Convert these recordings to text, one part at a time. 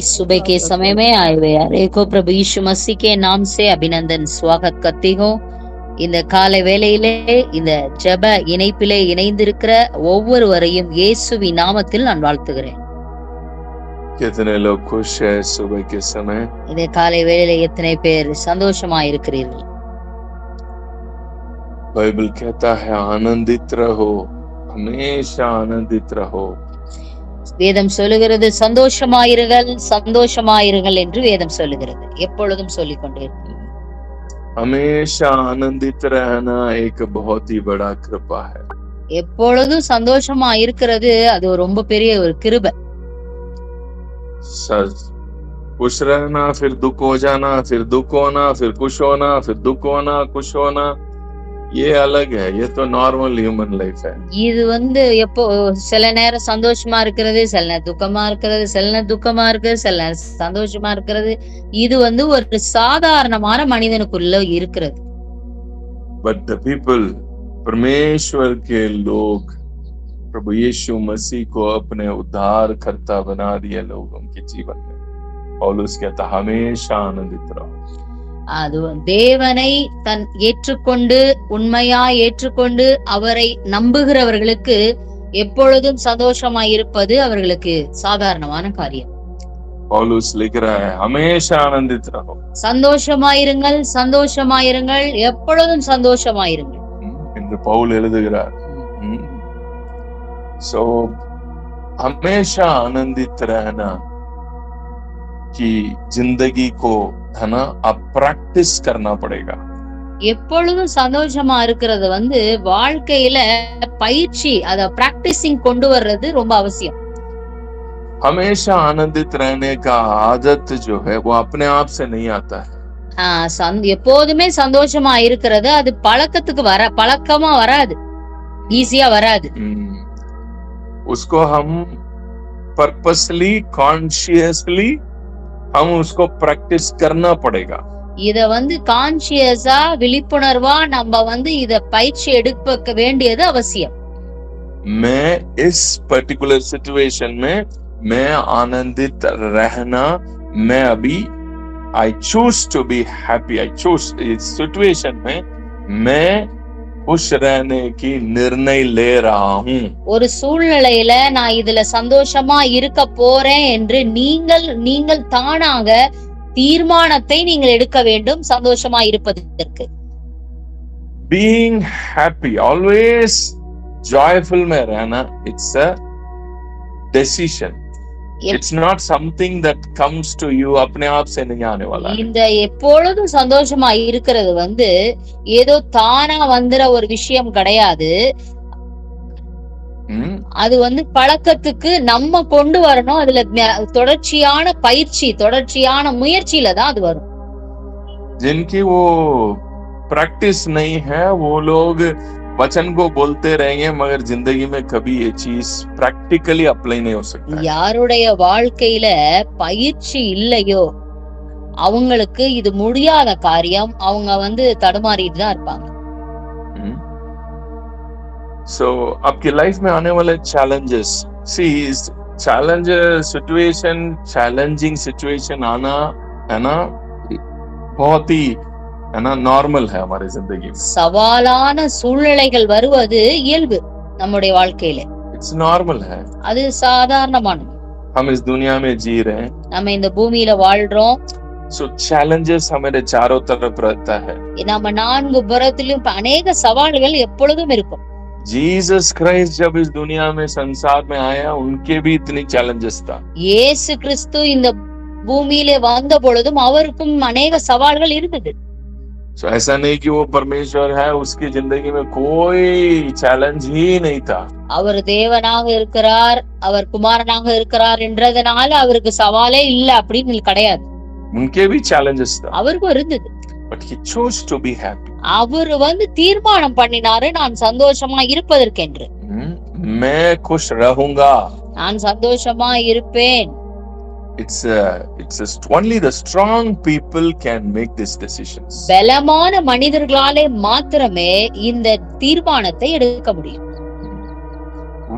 इस सुबह के समय में आए हुए यार को प्रभु यीशु मसीह के नाम से अभिनंदन स्वागत करती हूँ. இந்த காலை வேளையிலே இந்த ஜெப இணைப்பிலே இணைந்திருக்கிற ஒவ்வொருவரையும் இயேசுவின் நாமத்தில் நான் வாழ்த்துகிறேன். कितने लोग खुश है सुबह के समय? இந்த காலை வேளையிலே எத்தனை பேர் சந்தோஷமா இருக்கிறீர்கள்? बाइबल कहता है आनंदित रहो, हमेशा आनंदित रहो. வேதம் சொல்லுகிறது சந்தோஷமாயிருங்கள் சந்தோஷமாயிருங்கள் என்று வேதம் சொல்லுகிறது. எப்பொழுதும் சொல்லிக் கொண்டே இருக்கிறது. हमेशा आनंदित रहना एक बहुत ही बड़ा कृपा है. எப்பொழுதும் சந்தோஷமா இருக்கிறது அது ரொம்ப பெரிய ஒரு கிருபை. खुश रहना फिर दुख हो जाना, फिर दुख होना, फिर खुश होना, फिर दुख होना, खुश होना, ये अलग है. ये तो नॉर्मल ह्यूमन लाइफ है. இது எப்போ சில நேரம் சந்தோஷமா இருக்கிறது, சில நேரம் துக்கமா இருக்கிறது, சில நேரம் துக்கமா இருக்கிறது, சில நேரம் சந்தோஷமா இருக்கிறது. இது ஒரு சாதாரணமான மனிதனுக்குள்ள இருக்கிறது. But the people, परमेश्वर के लोग प्रभु यीशु मसीह को अपने उद्धार करता बना दिया लोगों के जीवन में. पौलुस कहता हमेशा आनंदित रहो. அது தேவனை தன் ஏற்றுக்கொண்டு உண்மையா ஏற்றுக்கொண்டு அவரை நம்புகிறவர்களுக்கு எப்பொழுதும் சந்தோஷமாய் இருப்பது அவர்களுக்கு சாதாரணமான காரியம். पौलुस लिख रहा है हमेशा आनंदित रहो. சந்தோஷமாயிருங்கள் சந்தோஷமாயிருங்கள் எப்பொழுதும் சந்தோஷமாயிருங்கள் என்று பவுல் எழுதுகிறார். सो हमेशा आनंदित रहना कि जिंदगी को है ना अब प्रैक्टिस करना पड़ेगा. எப்பொழுதும் சந்தோஷமா இருக்கிறது வாழ்க்கையில பயிற்சி அத பிராக்டிசிங் கொண்டு வர்றது ரொம்ப அவசியம். हमेशा आनंदित रहने का आदत जो है वो अपने आप से नहीं आता है. எப்போதுமே சந்தோஷமா இருக்கிறது அது பழக்கமா வராது, ஈஸியா வராது. उसको हम पर्पसली कॉन्शियसली हम उसको प्रैक्टिस करना पड़ेगा. இத கான்சியஸா விழிப்புணர்வா நம்ம இத பயிற்சி எடுக்க வேண்டியது அவசியம். मैं इस पर्टिकुलर सिचुएशन में मैं आनंदित रहना, मैं अभी I choose to be happy. I choose इस सिचुएशन में मैं खुश रहने की निर्णय ले रहा हूँ. ஒரு சூழ்நிலையில நான் இதுல சந்தோஷமா இருக்க போறேன் என்று நீங்கள் தானாக தீர்மானத்தை நீங்கள் எடுக்க வேண்டும் சந்தோஷமா இருப்பதற்கு. Being happy, always joyful में रहना, it's a decision. It's not something that comes to you, अपने आप से नहीं आने वाला. இந்த எப்பொழுதும் சந்தோஷமா இருக்கிறது ஏதோ தானா வந்துற ஒரு விஷயம் கிடையாது. அது பழக்கத்துக்கு நம்ம கொண்டு வரணும். அதுல தொடர்ச்சியான பயிற்சி, தொடர்ச்சியான முயற்சியில தான் அது வரும். जिनकी वो प्रैक्टिस नहीं है वो लोग वचन को बोलते रहेंगे मगर जिंदगी में कभी ये चीज प्रैक्टिकली अप्लाई नहीं हो सकता. யாருடைய வாழ்க்கையில பயிற்சி இல்லையோ அவங்களுக்கு இது முடியாத காரியம். அவங்க தடுமாறிட்டு தான் இருப்பாங்க. So आपकी लाइफ में आने वाले challenges, see challenging situation आना है ना बहुत ही है ना नॉर्मल है हमारे जिंदगी में. சவாலான சூழ்நிலைகள் வருவது இயல்பு நம்முடைய வாழ்க்கையில. It's normal है. அது சாதாரணமானது. हम इस दुनिया में जी रहे हैं. நம்ம இந்த பூமியில வாழ்றோம். So challenges हमारे चारों तरफ रहता है. நம்ம நான்கு புறத்திலும் अनेक சவால்கள் எப்பொழுதும் இருக்கும். जीसस क्राइस्ट जब इस दुनिया में संसार में आया उनके भी इतनी challenges था. இயேசு கிறிஸ்து இந்த பூமியிலே வந்த பொழுதும் அவருக்கும் अनेक சவால்கள் இருந்தது. So ऐसा नहीं कि वो परमेश्वर है उसकी जिंदगी में कोई चैलेंज ही नहीं था. அவர் தேவனாக இருக்கிறார், அவர் குமாரனாக இருக்கிறார் என்றதனால அவருக்கு சவாலே இல்ல அப்படின்னு கிடையாது. उनके भी challenges था. அவருக்கும் இருந்தது. But he chose to be happy. அவர் தீர்மானம் பண்ணினாரு நான் சந்தோஷமா இருப்பதற்கென்று. मैं खुश रहूंगा. நான் சந்தோஷமா இருப்பேன். It's only the strong people can make these decisions. பலமான மனிதர்களாலே மாத்திரமே இந்த தீர்மானத்தை எடுக்க முடியும்.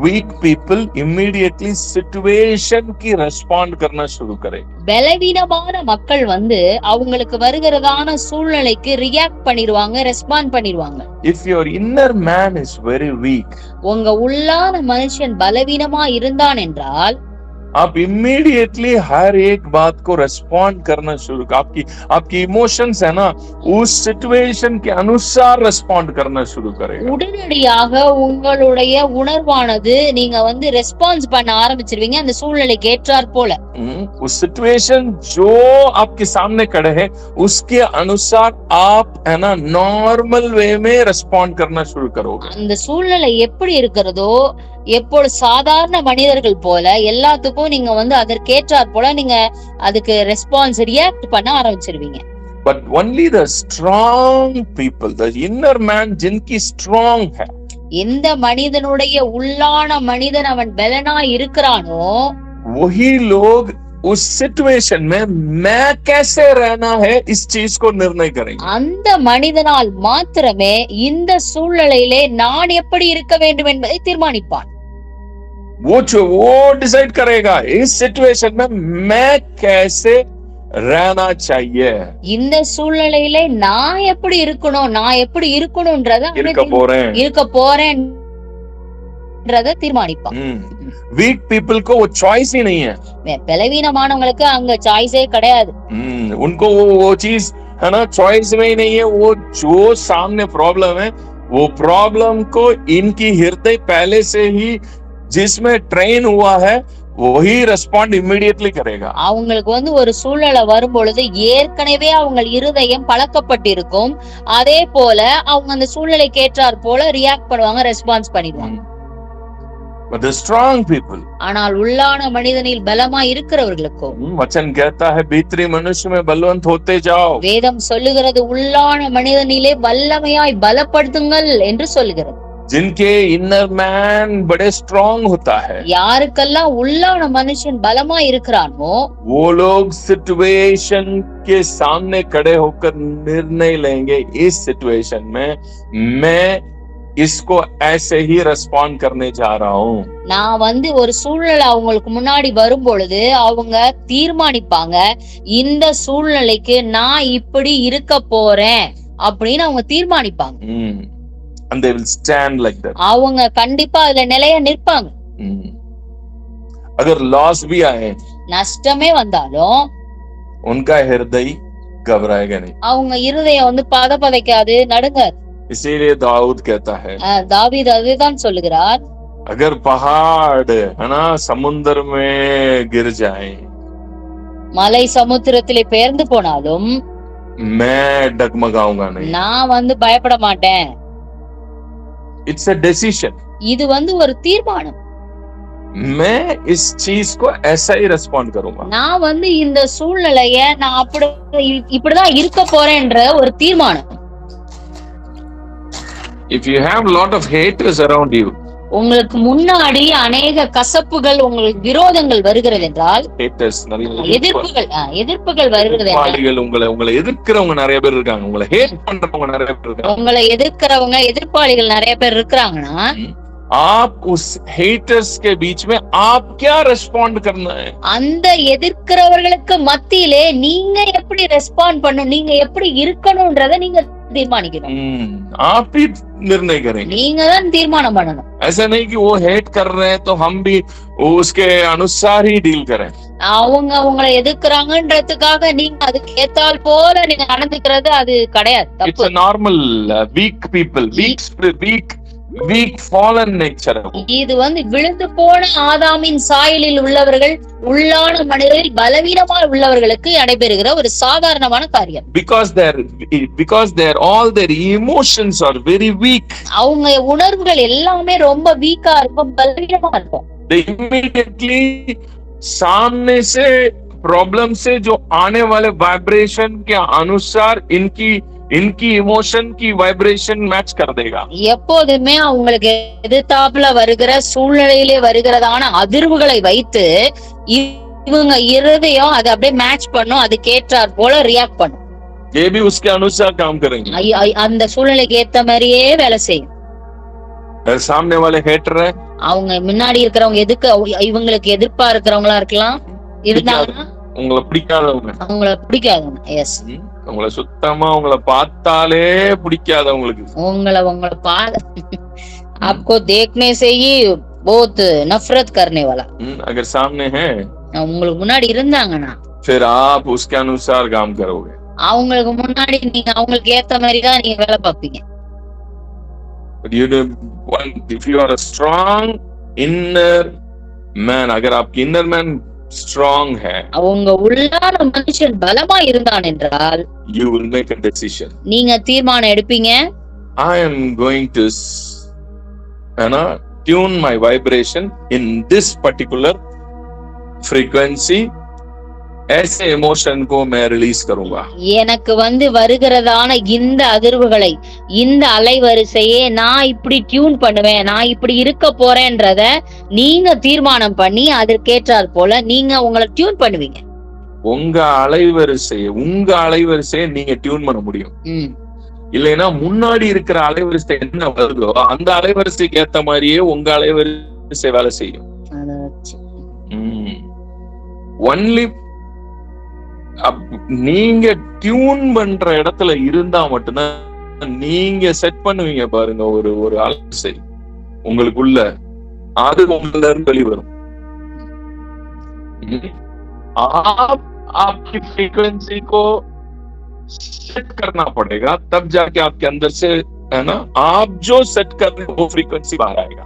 weak people immediately situation की respond करना शुरू करें. பலவீனமான மக்கள் வந்து அவங்களுக்கு வருகிறதான சூழ்நிலைக்கு ரியாக்ட் பண்ணிடுவாங்க, ரெஸ்பாண்ட் பண்ணிடுவாங்க. If your inner man is very weak, உங்க உள்ளான மனுஷன் பலவீனமா இருந்தான் என்றால் आप immediately हर एक बात को respond करना शुरू आपकी इमोशंस है ना, उस सिचुएशन के अनुसार respond करना शुरू करेगा. உடனடியாக உங்களுடைய உணர்வானது நீங்க வந்து ரெஸ்பான்ஸ் பண்ண ஆரம்பிச்சிருவீங்க அந்த சூழ்நிலைக்கு ஏற்றாற் போல. उस सिचुएशन जो आपके सामने खड़े है उसके अनुसार आप है ना नॉर्मल वे में respond करना शुरू करोगे. அந்த சூழ்நிலை எப்படி இருக்கிறதோ எப்பொழுது சாதாரண மனிதர்கள் போல எல்லாத்துக்கும் நீங்க வந்து அதற்கேற்றாற் போல நீங்க அதுக்கு ரெஸ்பான்ஸ் ரியாக்ட் பண்ண ஆரம்பிச்சிருவீங்க. But only the strong people, the inner man जिनकी strong है, எந்த மனிதனுடைய உள்ளான மனிதன் அவன் பலனா இருக்கிறானோ वही लोग उस सिचुएशन में मैं कैसे रहना है इस चीज को निर्णय करेंगे. அந்த மனிதனால் மாத்திரமே இந்த சூழ்நிலையிலே நான் எப்படி இருக்க வேண்டும் என்பதை தீர்மானிப்பான். वो डिसाइड करेगा इस सिचुएशन में मैं कैसे रहना चाहिए. இந்த சூழ்நிலையிலே நான் எப்படி இருக்கணும்ன்றத இருக்க போறேன்றத தீர்மானிப்பான். वीक पीपल को वो चॉइस ही नहीं है. பலவீனமானவங்களுக்கு அங்க சாய்ஸே கிடையாது. उनको वो चीज है ना चॉइस में ही नहीं है. वो जो सामने प्रॉब्लम है वो प्रॉब्लम को इनकी हृदय पहले से ही जिसमें ट्रेन हुआ है वही रेस्पॉन्ड इमीडिएटली करेगा. அவங்களுக்கு வந்து ஒரு சூழ்நிலை வரும் பொழுது ஏற்கனவே அவங்க இருதயம் பழக்கப்பட்டிருக்கும். அதே போல அவங்க அந்த சூழ்நிலைக்கு ஏற்றாற் போல ரியாக்ட் பண்ணுவாங்க, ரெஸ்பான்ஸ் பண்ணிடுவாங்க. But the strong people, ஆனால் உள்ளான மனிதனில் பலமா இருக்கிறவர்களுக்கோ वचन कहता है भीतरी मनुष्य में बलवंत होते जाओ. வேதம் சொல்லுகிறது உள்ளான மனிதனிலே வல்லமையாய் பலப்படுத்துங்கள் என்று சொல்லுகிறது. जिनके इनर मैन बड़े स्ट्रांग होता है, யாருக்கெல்லாம் உள்ளான மனுஷன் பலமா இருக்கிறானோ वो लोग सिचुएशन के सामने खड़े होकर निर्णय लेंगे इस सिचुएशन में मैं इसको ऐसे ही रेस्पॉन्ड करने जा रहा हूँ. நான் வந்து ஒரு சூழ்நிலை அவங்களுக்கு முன்னாடி வரும் பொழுது அவங்க தீர்மானிப்பாங்க இந்த சூழ்நிலைக்கு நான் இப்படி இருக்க போறேன் அப்படின்னு அவங்க தீர்மானிப்பாங்க. And they will stand like that. அவங்க கண்டிப்பா அதுல நிலையா நிற்பாங்க. अगर लॉस भी आए, நஷ்டமே வந்தாலும் उनका हृदय घबराएगा नहीं. அவங்க இருதயம் வந்து பதபதைக்காது, நடுங்காது. इसीलिए दाऊद कहता है, தாவீது அதுதான் சொல்லுகிறார், अगर पहाड़ है ना समुद्र में गिर जाए, மலை சமுத்திரத்திலே பெயர்ந்து போனாலும் मैं डगमगाऊंगा नहीं. நான் வந்து பயப்பட மாட்டேன். It's a decision. இது வந்து ஒரு தீர்மானம். मैं इस चीज को ऐसा ही रेस्पॉन्ड करूंगा. நான் வந்து இந்த சூழ்நிலைய நான் இப்படிதான் இருக்க போறேன்ற ஒரு தீர்மானம். If you have lot of haters around you, உங்களுக்கு முன்னாடி அநேக கசப்புகள் உங்களுக்கு விரோதங்கள் வருகிறது என்றால், haters எதிர்ப்புகள் வருகிறது என்றால், உங்களை எதிர்க்கிறவங்க நிறைய பேர் இருக்காங்க, உங்களை ஹேட் பண்றவங்க நிறைய பேர் இருக்காங்க, உங்களை எதிர்க்கிறவங்க எதிர்ப்பாளிகள் நிறைய பேர் இருக்காங்கன்னா आप उस haters के बीच में आप क्या respond करना है. அந்த எதிர்க்கிறவர்களுக்கு மத்தியிலே நீங்க எப்படி ரெஸ்பாண்ட் பண்ணணும், நீங்க எப்படி இருக்கணும்ன்றத நீங்க தீர்மானிக்கணும். आप ही निर्णय करेंगे. நீங்க தான் தீர்மானம் பண்ணணும். ऐसा नहीं कि वो हेट कर रहे हैं तो हम भी उसके अनुसार ही डील करें. அவங்க உங்களை எதிர்க்கிறாங்கன்றதுக்காக நீங்க அதுக்கு ஏத்தால் போல நீங்க நடந்துக்கிறது அது கிடையாது. It's a normal weak people, weak fallen nature. இது வந்து விழுந்து போன ஆதாமின் சாயலில் உள்ளவர்கள், உள்ளான மனிதரில் பலவீனமா உள்ளவர்களுக்கு நடைபெறுகிற ஒரு சாதாரணமான காரியம். Because all their emotions are very weak. அவங்க உணர்வுகள் எல்லாமே ரொம்ப வீக்கா இருக்கும், பலவீனமா இருக்கும். They immediately सामने से प्रॉब्लम से जो आने वाले वाइब्रेशन के अनुसार इनकी इमोशन की वाइब्रेशन मैच कर देगा. எப்போதுமே அவங்களுக்கு எதிர்த்தாப்புல வருகிற சூழ்நிலையிலே வருகிறதான அதிர்வுகளை வைத்து இவங்க இருதயம் அதை அப்படியே மேட்ச் பண்ணும், அதுக்கு ஏற்றாற் போல ரியாக்ட் பண்ணும். ये भी उसके अनुसार काम करेंगे. அந்த சூழ்நிலைக்கு ஏத்த மாதிரியே வேலை செய்யும். सामने वाले हेटर है, அவங்க முன்னாடி இருக்கிறவங்க எதுக்கு இவங்களுக்கு எதிர்ப்பா இருக்கிறவங்களா இருக்கலாம், இருந்தாங்கன்னா உங்களை பிடிக்காதவங்க, அவங்கள பிடிக்காதவங்க. எஸ், உங்களை சுத்தமா உங்களை பார்த்தாலே பிடிக்காதவங்களுக்கு, உங்களை आपको देखने से ही बहुत नफरत करने वाला. अगर सामने है, உங்களுக்கு முன்னாடி இருந்தாங்கன்னா फिर आप उसके अनुसार काम करोगे. அவங்களுக்கு முன்னாடி நீங்க அவங்களுக்கு ஏத்த மாதிரி தான் நீங்க வேலை பார்ப்பீங்க. If you are a strong inner man, अगर आपकी inner man strong है, அவங்க உள்ளான மனுஷன் பலமா இருந்தான் என்றால், you will make a decision. நீங்க தீர்மானம் எடுப்பீங்க. I am going to tune my vibration in this particular frequency. ऐसे इमोशन को मैं रिलीज करूंगा. எனக்கு வருகிறதான இந்த அதிர்வுகளை, இந்த அலைவரிசையே நான் இப்படி டியூன் பண்ணுவேன், நான் இப்படி இருக்க போறேன்றத நீங்க தீர்மானம் பண்ணி அதற்கேற்றாற் போல நீங்க உங்களை டியூன் பண்ணுவீங்க. உங்க அலைவரிசையை நீங்க டியூன் பண்ண முடியும். இல்லைன்னா முன்னாடி இருக்கிற அலைவரிசை என்ன வருதோ அந்த அலைவரிசைக்கு ஏத்த மாதிரியே உங்க அலைவரிசை வேலை செய்யும். ஒன்லி நீங்க டியூன் பண்ற இடத்துல இருந்தா மட்டும்தான் நீங்க செட் பண்ணுவீங்க பாருங்க ஒரு அலைவரிசை உங்களுக்குள்ள, அது உங்கள இருந்து வெளிவரும். आपकी फ्रीक्वेंसी को सेट करना पड़ेगा, तब जाके आपके अंदर से है ना, आप जो सेट कर रहे हो वो फ्रीक्वेंसी बाहर आएगा.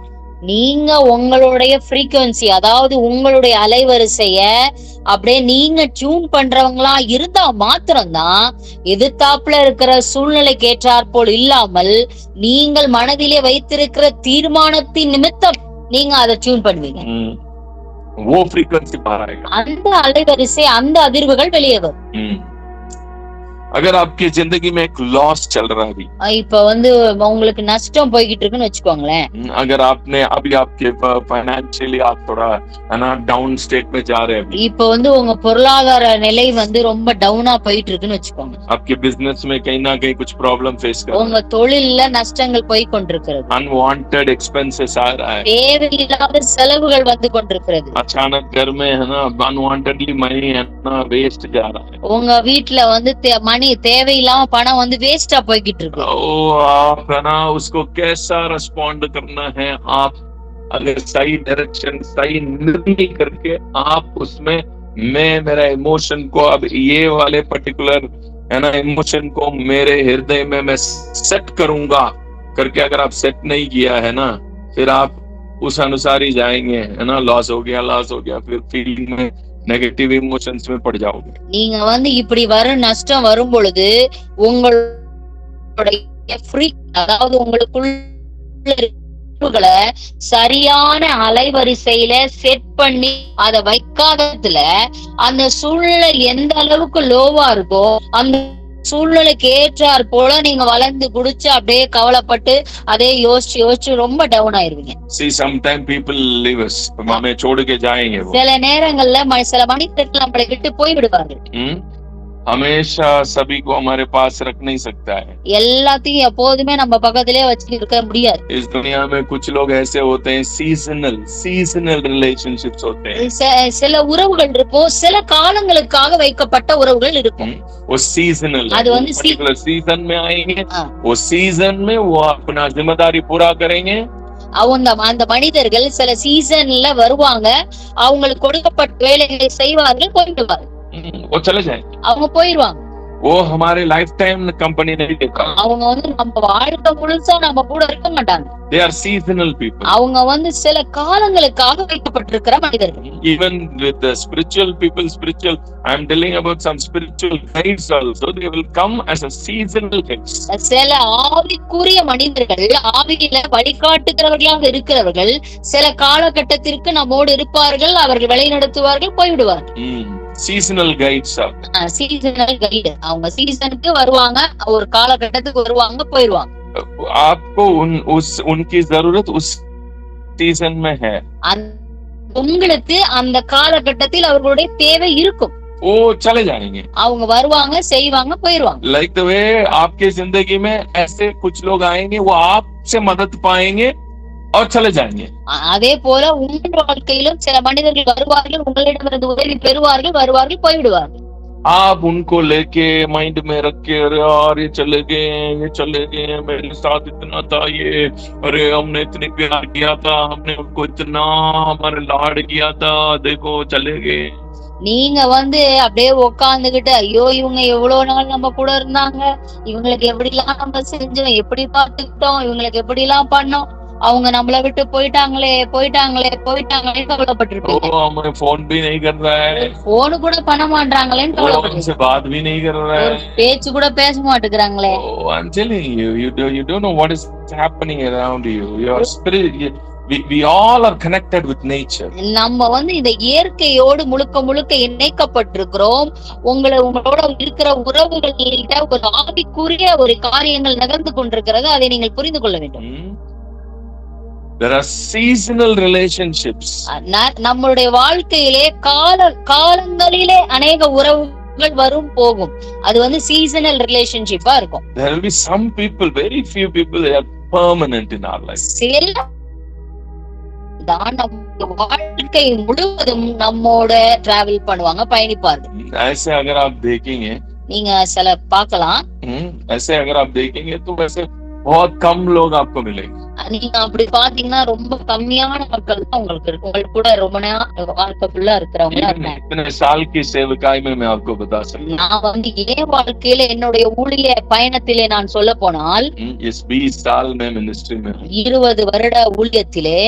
நீங்க உங்களுடைய ஃப்ரீக்வன்சி, அதாவது உங்களுடைய அலைவரிசைய அப்படியே நீங்க டியூன் பண்றவங்களா இருந்தா மாத்திரம்தான் எதிர்த்தாப்புல இருக்கிற சூழ்நிலைக்கு ஏற்றாற்போல் இல்லாமல் நீங்கள் மனதிலே வைத்திருக்கிற தீர்மானத்தின் நிமித்தம் நீங்க அதை டியூன் பண்ணுவீங்க. वो फ्रीक्वेंसी बाहर आएगा, அந்த அலைவரிசை, அந்த அதிர்வுகள் வெளியே வரும். अगर आपकी जिंदगी में एक लॉस चल रहा है, இப்ப உங்களுக்கு நஷ்டம் போய்கிட்டு இருக்குன்னு வச்சுக்கோங்களேன். अगर आपने अभी आपके फाइनेंशियली आप थोड़ा है ना डाउन स्टेट में जा रहे हैं, இப்ப உங்க பொருளாதார நிலை ரொம்ப டவுனா போயிட்டு இருக்குன்னு வச்சுக்கோங்க. आपके बिजनेस में कहीं ना कहीं कुछ प्रॉब्लम फेस कर रहे हैं, உங்க தொழில்ல நஷ்டங்கள் போய் கொண்டிருக்கிறது, अनवांटेड एक्सपेंसेस आ रहा है, தேவையில்லாத செலவுகள் கொண்டிருக்கிறது, अचानक घर में है ना अनवांटेडली मनी है ना वेस्ट जा रहा है, உங்க வீட்டுல தேவையில்லாம பணம் வேஸ்டா போய்கிட்டு இருக்கு. आप है ना उसको कैसा रिस्पॉन्ड करना है, आप अगर सही डायरेक्शन सही निर्णय करके आप उसमें मेरा इमोशन को अब ये वाले पर्टिकुलर है ना इमोशन को मेरे हृदय में मैं सेट करूंगा करके अगर आप सेट नहीं किया है ना, फिर आप उस अनुसार ही जाएंगे, है ना, लॉस हो गया फिर फीलिंग में நெகட்டிவ் இமோஷன்ஸ் में पड़ जाओगे. நீங்க இப்படி நஷ்டம் வரும் பொழுது உங்களுடைய அதாவது உங்களுக்குள்ள சரியான அலைவரிசையில செட் பண்ணி அதை வைக்காததுல அந்த சூழ்நிலை எந்த அளவுக்கு லோவா இருக்கோ அந்த சூழ்நிலைக்கு ஏற்றார் போல நீங்க வளர்ந்து குடிச்சு அப்படியே கவலைப்பட்டு அதே யோசிச்சு ரொம்ப down ஆயிருவீங்க. See sometimes people leave us, हमें छोड़ के जाएंगे वो. சில நேரங்கள்ல சில மனிதர்கள் நம்மளை விட்டு போய் விடுவார்கள். हमेशा सभी को हमारे पास रख नहीं सकता है, எல்லாத்தையும் எப்போதுமே நம்ம பக்கத்திலே வச்சு இருக்க முடியாது. इस दुनिया में कुछ लोग ऐसे होते हैं, सीजनल रिलेशनशिप्स होते हैं. சில உறவுகள் இருக்கும், சில காலங்களுக்காக வைக்கப்பட்ட உறவுகள் இருக்கும். वो सीजनल, அது पर्टिकुलर सीजन में आएंगे, वो सीजन में वो अपना जिम्मेदारी पूरा करेंगे. அந்த மனிதர்கள் சில சீசன்ல வருவாங்க, அவங்களுக்கு கொடுக்கப்பட்ட வேலைகளை செய்வார்கள், போயிடுவார்கள், वो चले जाए, அவங்க போயிடுவாங்க. वो हमारे लाइफ टाइम कंपनी नहीं देता, அவங்க நம்ம வாழ்க்கை முழுசா நம்ம கூட இருக்க மாட்டாங்க. They are seasonal people. அவங்க சில காலங்களுக்காக வைக்கப்பட்டிருக்கிற மனிதர்கள். Even with the spiritual people, I am telling about some spiritual guides also. They will come as a seasonal guides. சில ஆவிக்குரிய மனிதர்கள், ஆவியில வழிகாட்டுகிறவர்களாக இருக்கிறவர்கள் சில காலகட்டத்திற்கு நம்மோடு இருப்பார்கள், அவர்கள் வழிநடத்துவார்கள், போய்விடுவார்கள். Seasonal guides, seasonal guide. அவங்க சீசனுக்கு வருவாங்க, ஒரு காலகட்டத்துக்கு வருவாங்க, போயிடுவாங்க. आपको उनकी जरूरत उस सीजन में है, உங்களுக்கு அந்த காலகட்டத்தில் அவர்களுடைய தேவை இருக்கும். वो चले जाएंगे, அவங்க வருவாங்க, செய்வாங்க, போயிடுவாங்க. लाइक द वे आपके जिंदगी में ऐसे कुछ लोग आएंगे, वो आपसे मदद पाएंगे और चले जाएंगे। அதே போல உங்கள் வாழ்க்கையிலும் சில மனிதர்கள் வருவார்கள், உங்களிடமிருந்து உதவி பெறுவார்கள், வருவார்கள், போய்விடுவார்கள். आप उनको लेके माइंड में रख के, अरे यार ये चले गए, मेरे साथ इतना था ये, अरे हमने इतनी प्यार किया था, हमने उनको इतना हमारे लाड किया था, देखो चले गए। நீங்க அப்படியே உக்காந்துகிட்டு, ஐயோ இவங்க எவ்வளவு நாள் நம்ம கூட இருந்தாங்க, இவங்களுக்கு எப்படி எல்லாம் நம்ம செஞ்சோம், எப்படி பார்த்துக்கிட்டோம், இவங்களுக்கு எப்படி எல்லாம் பண்ணோம், அவங்க நம்மளை விட்டு போயிட்டாங்களே கவலைப்பட்டிருப்பீங்க. हमें फोन भी नहीं कर रहा है, போன் கூட பண்ண மாட்டாங்களேன்னு हमसे बात भी नहीं कर रहा है, பேச்சு கூட பேச மாட்டேங்கிறாங்களே. I'm telling you, you don't know what is happening around you. Your spirit, we all are connected with nature. நம்ம இந்த இயற்கையோடு முழுக்க இணைக்கப்பட்டிருக்கிறோம். உங்களோட இருக்கிற உறவுகள்கிட்ட ஒரு ஆவிக்குரிய ஒரு காரியங்கள் நகர்ந்து கொண்டிருக்கிறது. அதை நீங்கள் புரிந்து கொள்ள வேண்டும். There are seasonal relationships. நம்மளுடைய வாழ்க்கையிலே காலங்களிலே அநேக உறவுகள் வரும் போகும். அது seasonal relationship-ஆ இருக்கும். There will be some people, very few people, they are permanent in our life. வாழ்க்கை முழுவதும் நம்மோட டிராவல் பண்ணுவாங்க, பயணிப்பார்கள். ऐसे अगर आप देखेंगे, நீங்க சில பார்க்கலாம், ऐसे अगर आप देखेंगे तो वैसे बहुत कम लोग आपको मिलेंगे. நீங்க அப்படி பாத்தீங்கன்னா ரொம்ப கம்மியான மக்கள் தான் உங்களுக்கு இருக்கு. உங்களுக்கு கூட ரொம்ப வாழ்க்கைக்குள்ள இருக்கிறவங்க. इतने साल की सेवकाई में मैं आपको बता सकता हूं, நான் என் வாழ்க்கையில என்னுடைய ஊழிய பயணத்திலே நான் சொல்ல போனால், इस 20 साल में मिनिस्ट्री में 20 வருட ஊழியத்திலே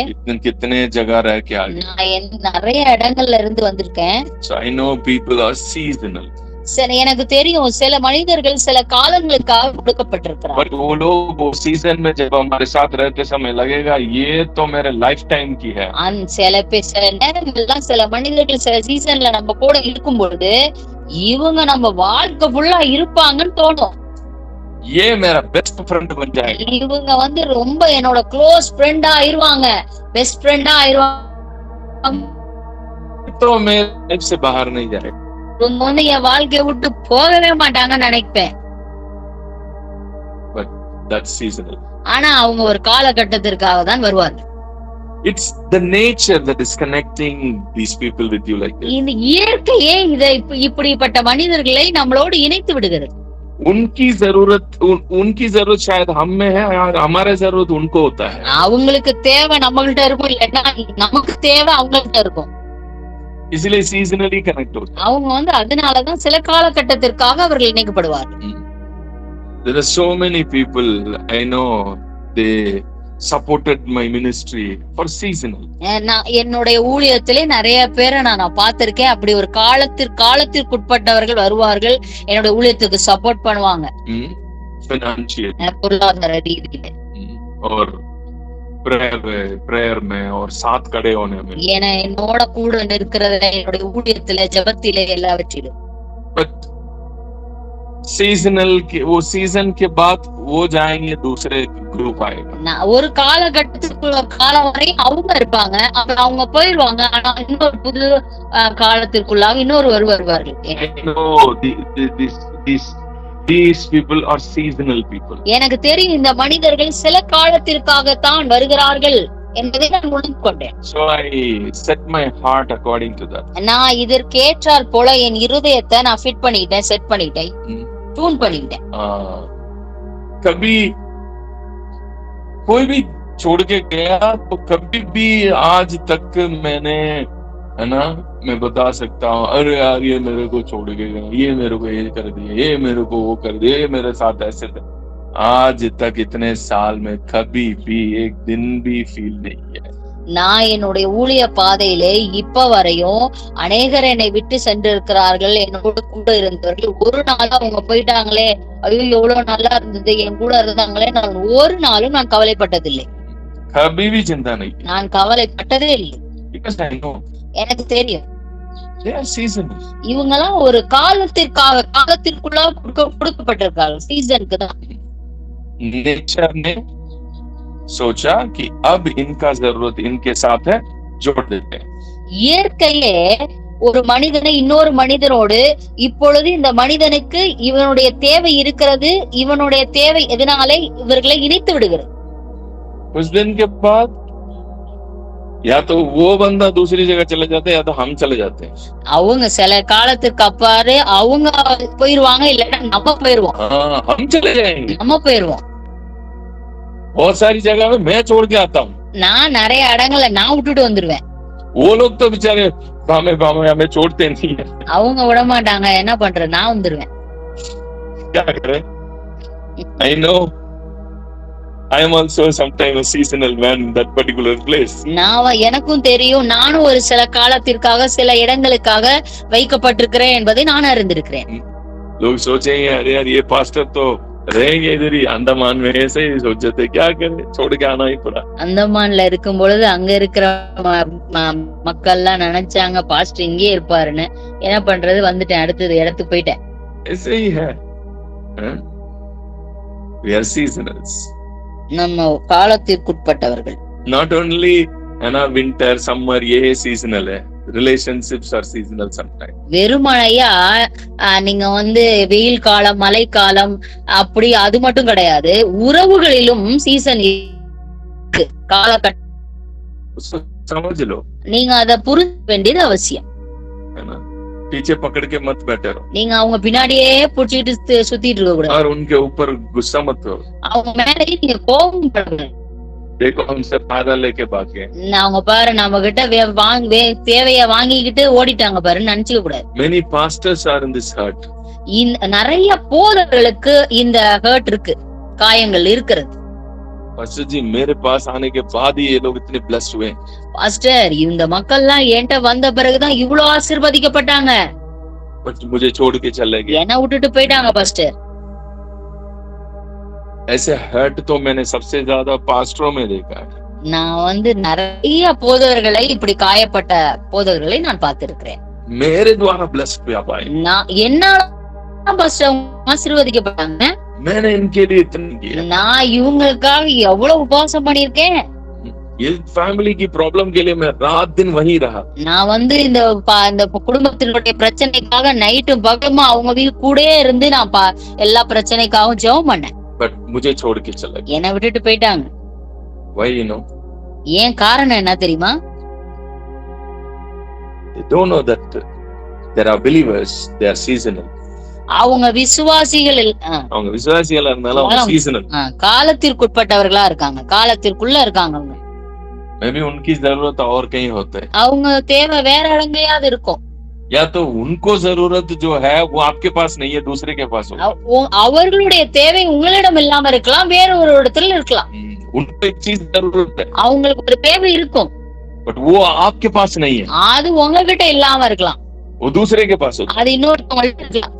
कितने जगह रह के आ गए. நான் நிறைய இடங்கள்ல இருந்து வந்திருக்கேன். So I know people are seasonal. எனக்கு தெரியும் சில மனிதர்கள் சில காலங்களுக்காக கொடுக்கப்பட்டிருக்கிறார். But वो लोग वो सीजन में जब हमारे साथ रहते समय लगेगा ये तो मेरे लाइफ टाइम की है. சில நேரங்கள்ல சில மனிதர்கள் சில சீசன்ல நம்ம கூட இருக்கும் பொழுது இவங்க நம்ம வாழ்க்கை ஃபுல்லா இருப்பாங்கன்னு தோணும். ये मेरा बेस्ट फ्रेंड बन जाएगा. இவங்க ரொம்ப என்னோட க்ளோஸ் ஃப்ரெண்டா ஆயிருவாங்க, பெஸ்ட் ஃப்ரெண்டா ஆயிருவாங்க. तो मेरे लाइफ से बाहर नहीं जाएगा. இவங்க என் வாழ்க்கையை விட்டு போகவே மாட்டாங்கன்னு நினைப்பேன். But that's seasonal. ஆனா அவங்க ஒரு காலகட்டத்திற்காக தான் வருவார்கள். It's the nature that is connecting these people with you like this. இந்த இயற்கையே இப்படிப்பட்ட மனிதர்களை நம்மளோடு இணைத்து விடுகிறது. उनकी जरूरत शायद हम में है, हमारे जरूरत उनको होता है. அவங்களுக்கு தேவை நம்மகிட்ட இருக்கும், இல்லன்னா நமக்கு தேவை அவங்ககிட்ட இருக்கும். इसलिए सीजनली कनेक्ट होता है. அவங்க அதனாலதான் சில காலகட்டத்திற்காக அவர்கள் இணைக்கப்படுவார்கள். There are so many people I know, they supported my ministry for seasonal. என்னுடைய ஊழியத்திலே நிறைய பேரை நான் பார்த்திருக்கேன். அப்படி ஒரு காலத்திற்குட்பட்டவர்கள் வருவார்கள், என்னோட ஊழியத்துக்கு சப்போர்ட் பண்ணுவாங்க, financial, பொருளாதார ரீதியில, और prayer में और साथ खड़े होने में. என்னோட கூட இருக்கிறதுல, என்னோட ஊழியத்துல, ஜெபத்திலே, எல்லாவற்றிலும். But सीजनल वो सीजन के बाद वो जाएंगे, दूसरे ग्रुप आएगा. ஒரு காலகட்டத்துக்குள்ள காலம் வரை அவங்க இருப்பாங்க, அப்புறம் அவங்க போயிடுவாங்க. ஆனா இன்னொரு புது காலத்திற்குள்ளாக இன்னொரு வருவார்கள். These people are seasonal people. எனக்கு தெரியும் இந்த மனிதர்கள் சில காலத்திற்காக தான் வருகிறார்கள் என்பதை நான் உணர்ந்து கொண்டேன். So I set my heart according to that. நான் இதற்கேற்றால் போல என் இருதயத்தை நான் ஃபிட் பண்ணிட்டேன், செட் பண்ணிட்டேன், டியூன் பண்ணிட்டேன். कभी कोई भी छोड़ के गया तो कभी भी आज तक मैंने, है ना, मैं बता सकता हूँ, अरे यार ये मेरे को छोड़ के गए, ये मेरे को ये कर दिया, ये मेरे को वो कर दिया, ये मेरे साथ ऐसे थे. आज तक इतने साल में कभी भी एक दिन भी फील नहीं है. நான் என்னுடைய ஊழிய பாதையிலே இப்ப வரையும் அநேகர் என்னை விட்டு சென்றிருக்கிறார்கள். என்னோட கூட இருந்தவர்கள் ஒரு நாளும் அவங்க போயிட்டாங்களே, ஐயோ எவ்வளவு நல்லா இருந்தது, என் கூட இருந்தாங்களே, நான் ஒரு நாளும் நான் கவலைப்பட்டதில்லை. कभी भी चिंता नहीं. நான் கவலைப்பட்டதே இல்லை. Because I know. எனக்கு தெரியும் they are seasonal. இவங்கெல்லாம் ஒரு காலத்திற்குள்ள கொடுக்கப்பட்டிருக்காங்க, சீசனுக்கு தான். नेचर ने सोचा कि अब इनका जरूरत इनके साथ है, जोड़ देते हैं. இயற்கையே ஒரு மனிதனை இன்னொரு மனிதனோடு, இப்பொழுது இந்த மனிதனுக்கு இவனுடைய தேவை இருக்கிறது, இவனுடைய தேவை எதனாலே இவர்களை இணைத்து விடுகிறது. कुछ दिन के बाद या तो वो बंदा दूसरी जगह चले जाते हैं या तो हम चले जाते हैं। அவங்க சில காலத்துக்கு அப்பாறு அவங்க போயிருவாங்க, இல்லன்னா நம்ம போயிருவோம். हाँ, हम चले जाएंगे। நம்ம போயிருவோம். बहुत सारी जगह में मैं छोड़ के आता हूँ, நான் நிறைய இடங்கள்ல நான் விட்டுட்டு வந்துருவேன். वो लोग तो बेचारे हमें छोड़ते नहीं है। அவங்க விட மாட்டாங்க, என்ன பண்றது, நான் வந்துருவேன். क्या करें? I know I am also sometimes a seasonal man in that particular place. எனக்கும் தெரியும், நானும் ஒரு சில காலத்திற்காக சில இடங்களுக்காக வைக்கப்பட்டிருக்கிறேன் என்பதை நான் அறிந்திருக்கிறேன். लोग सोचेंगे अरे यार ये पास्टर तो रहेंगे इधर ही अंडमान में, ऐसे ही सोचे थे, क्या करें, छोड़ के आना ही पड़ा। அந்தமான்ல இருக்கும் பொழுது அங்க இருக்கிற மக்கள் எல்லாம் நினைச்சாங்க பாஸ்டர் இங்கே இருப்பாருன்னு. என்ன பண்றது, வந்துட்டேன், அடுத்தது இடத்துக்கு போயிட்டேன். ऐसे ही है, we are seasonals. நம்ம காலத்திற்குட்பட்டவர்கள். Not only winter summer ये seasonal है, relationships are seasonal sometimes. வெறுமனையா நீங்க வெயில் காலம் மழை காலம் அப்படி அது மட்டும் கிடையாது, உறவுகளிலும் சீசன் காலகட்டம் समझ लो, நீங்க அதை புரிஞ்ச வேண்டியது அவசியம். पीछे पकड़ के मत बैठे रहो, நீங்க அவங்க பின்னாடியே புடிச்சிட்டு சுத்திட்டு இருக்க கூடாது. और उनके ऊपर गुस्सा मत करो, அவங்க மேல நீங்க கோபம் படுங்க. देखो हमसे फायदा लेके भागे, அவங்க பாரு நம்ம கிட்ட தேவைய வாங்கிக்கிட்டு ஓடிட்டாங்க பாருன்னு நினைச்சுக்க கூடாது. many pastors are in this hurt. நிறைய போதகர்களுக்கு இந்த ஹர்ட் இருக்கு, காயங்கள் இருக்கிறது. पास्टर जी मेरे पास आने के बाद ही ये लोग इतने ब्लेस्ड हुए। பாஸ்டர், இந்த மக்கள்லாம் என்கிட்ட வந்த பிறகுதான் இவ்வளவு ஆசீர்வதிக்கப்பட்டாங்க. बट मुझे छोड़ के चले गए, என்ன விட்டுட்டு போயிட்டாங்க பாஸ்டர். ऐसे हर्ट तो मैंने सबसे ज्यादा पास्टरों में देखा है। நான் நிறைய போதகர்களை, இப்படி காயப்பட்ட போதகர்களை நான் பார்த்திருக்கிறேன். मेरे द्वारा ब्लेस्ड हुआ भाई, நான் என்னால பாஸ்டர் ஆசீர்வதிக்கப்பட்டாங்க. मैंने इनके लिए इतना किया, நான் இவங்களுக்காக எவ்வளவு உபவாசம் பண்ணிருக்கேன். इस फैमिली की प्रॉब्लम के लिए मैं रात दिन वहीं रहा। நான் இந்த குடும்பத்தினுடைய பிரச்சனைக்காக நைட்டும் பகலுமா அவங்க கூடயே இருந்து நான் எல்லா பிரச்சனைக்காகவும் ஜெபம் பண்ணேன். बट मुझे छोड़ के चला गया, என்ன விட்டுட்டு போயிட்டாங்க. Why you know? ஏன் காரணம் என்ன தெரியுமா? They don't know that there are believers, they are seasonal. அவங்க விசுவாசிகள் அவங்க விசுவாசிகளா இருந்தாலும் அவங்க சீசனல், காலத்திற்குட்பட்டவர்களா இருக்காங்க, காலத்திற்குள்ள இருக்காங்க. அவங்க மேபி उनकी जरूरत और कहीं होते हैं, அவங்க தேவை வேற இடங்கயாவது இருக்கும். या तो उनको जरूरत जो है वो आपके पास नहीं है, दूसरे के पास होगा। அவர்களுடைய தேவை உங்களிடம் இல்லாம இருக்கலாம், வேற ஒரு இடத்துல இருக்கலாம். उनको एक चीज जरूरत है, அவங்களுக்கு ஒரு தேவை இருக்கும், बट वो आपके पास नहीं है, அது உங்ககிட்ட இல்லாம இருக்கலாம், वो दूसरे के पास होगा, அது இன்னொருத்தவங்கள்ட்ட இருக்கலாம்.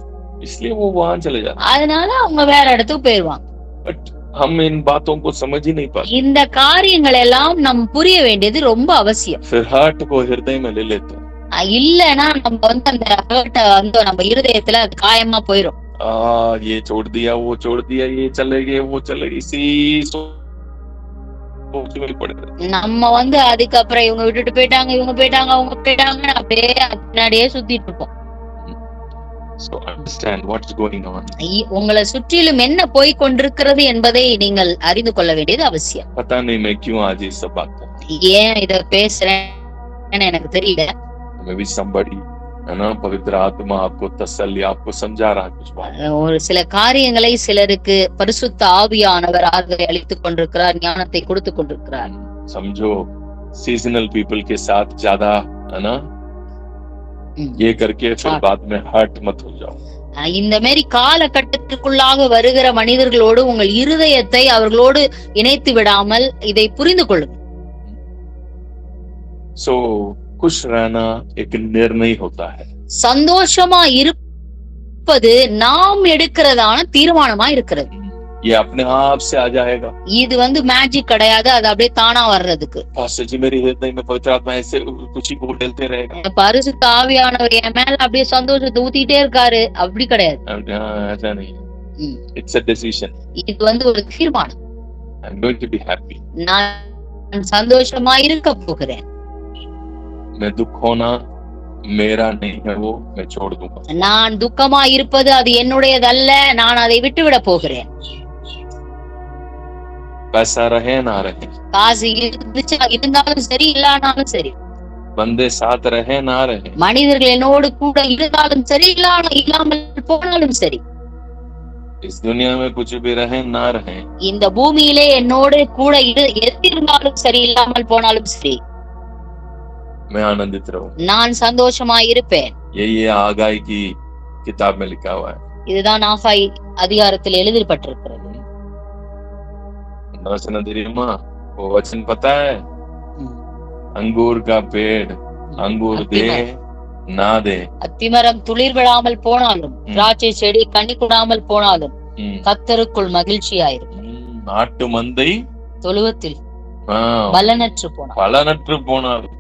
इसलिए वो वहां चले जाते, அதனால அவங்க வேற இடத்துக்கு போயிருவாங்க. बट हम इन बातों को समझ ही नहीं पाते। இந்த காரியங்கள் எல்லாம் நம்ம புரிய வேண்டியது ரொம்ப அவசியம். फिर हर्ट को हृदय में ले लेते हैं, இல்லன்னா நம்ம அந்த ஹர்ட்ட நம்ம இருதயத்துல அது காயமா போயிடும். ये छोड़ दिया, वो छोड़ दिया, ये चले गए, वो चले गए, इसी सोच में पड़े। நம்ம அதுக்கப்புறம் இவங்க விட்டுட்டு போயிட்டாங்க, இவங்க போயிட்டாங்க, அவங்க போயிட்டாங்க, அப்படியே பின்னாடியே சுத்திட்டு இருப்போம். So understand what's going on. உங்களை சுற்றிலும் என்ன போய் கொண்டிருக்கிறது என்பதை நீங்கள் அறிந்து கொள்ள வேண்டியது அவசியம். पता नहीं मैं क्यों आज ये सब बात कर, ஏன் இத பேசுறேன்னு எனக்கு தெரியல. Maybe somebody, पवित्र आत्मा आपको तसल्ली, आपको समझा रहा है कुछ बात। ஒரு சில காரியங்களை சிலருக்கு பரிசுத்த ஆவியானவர் ஆறுதலை அளித்துக் கொண்டிருக்கிறார், ஞானத்தை கொடுத்து கொண்டிருக்கிறார். समझो सीजनल पीपल के साथ ज्यादा है ना ये करके फिर बाद में हर्ट मत हो जाओ. இந்த மாதிரி காலகட்டத்திற்குள்ளாக வருகிற மனிதர்களோடு உங்கள் இருதயத்தை அவர்களோடு இணைத்து விடாமல் இதை புரிந்து கொள்ளுங்கள். So खुश रहना एक निर्णय होता है. சந்தோஷமா இருப்பது நாம் எடுக்கிறதான தீர்மானமா இருக்கிறது. ये अपने आप से आ जाएगा. இது மேஜிக் கிடையாது, அது அப்படியே தானா வர்றதுக்கு. पास्टर जी मेरे हृदय में पवित्र आत्मा ऐसे खुशी को उड़ेलते रहेगा. பரிசுத்த ஆவியானவர் என் மேல அப்படியே சந்தோஷத்தை ஊத்திட்டே இருக்காரு, அப்படி கிடையாது. ऐसा नहीं है. It's a decision. இது ஒரு தீர்மானம். I'm going to be happy. நான் சந்தோஷமா இருக்க போகிறேன். मैं दुख होना मेरा नहीं है, वो मैं छोड़ दूंगा. நான் துக்கமா இருப்பது அது என்னுடையதல்ல, நான் அதை விட்டுவிட போகிறேன். पैसा रहे ना रहे, காசு இருந்தாலும் சரி இல்லானாலும் சரி, बंदे साथ रहे ना रहे, மனிதர்கள் என்னோடு கூட இருந்தாலும் சரி இல்லாமல் போனாலும் சரி, इस दुनिया में कुछ भी रहे ना रहे, இந்த பூமியிலே என்னோடு கூட இருந்தாலும் சரி இல்லாமல் போனாலும் சரி, मैं आनंदित रहूं। நான் சந்தோஷமாய் இருப்பேன். यही आगाही की किताब में लिखा हुआ है। இதுதான் ஆகாய் அதிகாரத்தில் எழுதப்பட்டிருக்கிறது. वचन தெரியுமா? वो वचन पता है? अंगूर का पेड़ अंगूर दे ना दे, அத்திமரம் துளிர் விடாமல் போனாலும் திராட்சை செடி கனி கொடாமல் போனாலும் கர்த்தருக்குள் மகிழ்ச்சியாயிருக்கும். நாட்டு மந்தை தொழுவத்தில் பலனற்று போனாலும்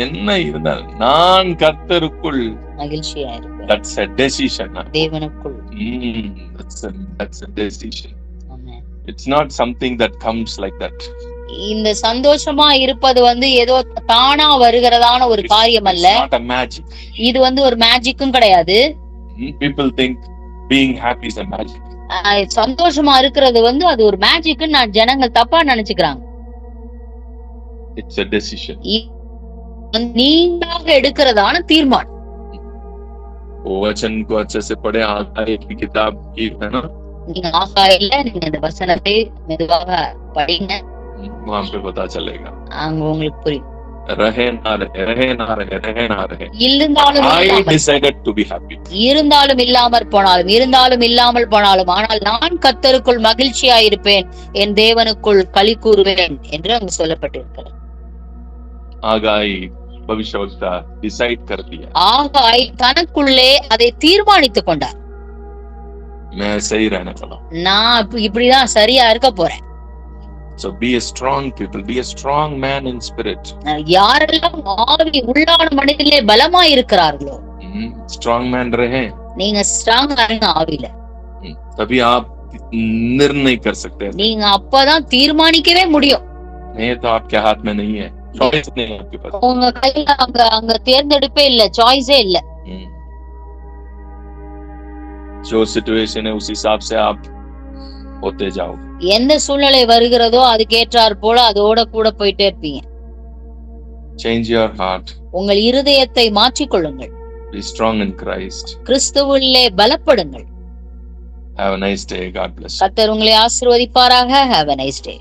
என்ன இருந்தாலும் நான் கர்த்தருக்குள் மகிழ்ச்சியாயிருப்பேன். That's a decision. தேவனுக்குள். That's a decision. It's not something that comes like that. இந்த சந்தோஷமா இருப்பது ஏதோ தானா வருகிறதான ஒரு காரியம் அல்ல. It's not a magic. இது ஒரு மேஜிக்கும் கிடையாது. People think being happy is a magic. சந்தோஷமா இருக்கிறது அது ஒரு மேஜிக்னு ஜனங்கள் தப்பா நினைச்சுக்கிறாங்க. It's a decision. நீங்களாக எடுக்கிறதான தீர்மானம். वो वचन को अच्छे से पढ़े, आगाही की किताब की है ना, நீங்க ஆகாயில இந்த வசனத்தை மெதுவாக படிங்க, वहां पे पता चलेगा, அங்க உங்களுக்கு புரியும். रहे ना रहे, रहे ना रहे, रहे ना रहे, I decided to be happy. இருந்தாலும் இல்லாமல் போனாலும் ஆனால் நான் கர்த்தருக்குள் மகிழ்ச்சியாயிருப்பேன், என் தேவனுக்குள் களி கூறுவேன் என்று அங்கு சொல்லப்பட்டிருக்கிறது. ஆகாய் भविष्यवक्ता डिसाइड कर दिया, ஆகாய் தனக்குள்ளே அதை தீர்மானித்துக் கொண்டார். मैं सही रहने वाला, நான் இப்படிதான் சரியா இருக்க போறேன். So be a strong people, be a strong man in spirit. யாரெல்லாம் ஆவி உள்ளான மனிதனிலே பலமாய் இருக்கிறார்களோ, strong man रहे, நீங்க ஸ்ட்ராங்கா இருங்க ஆவியில. तभी आप निर्णय कर सकते हैं. நீங்க அப்பதான் தீர்மானிக்கவே முடியும். नहीं तो आपके हाथ में नहीं है, चॉइस नहीं है आपके पास. உங்க கையில அங்க தேர்ந்தெடுப்பே இல்ல, சாய்ஸே இல்ல. जो सिचुएशन है उस हिसाब से आप होते जाओ. எந்த சூழ்நிலை வருகிறதோ அதுக்கு ஏற்றார் போல அதோட கூட போயிட்டே இருப்பீங்க. Change your heart. உங்கள் இருதயத்தை மாற்றிக் கொள்ளுங்கள். Be strong in Christ. கிறிஸ்துவிலே பலப்படுங்கள். Have a nice day. God bless you. கர்த்தர் உங்களை ஆசீர்வதிப்பாராக. Have a nice day.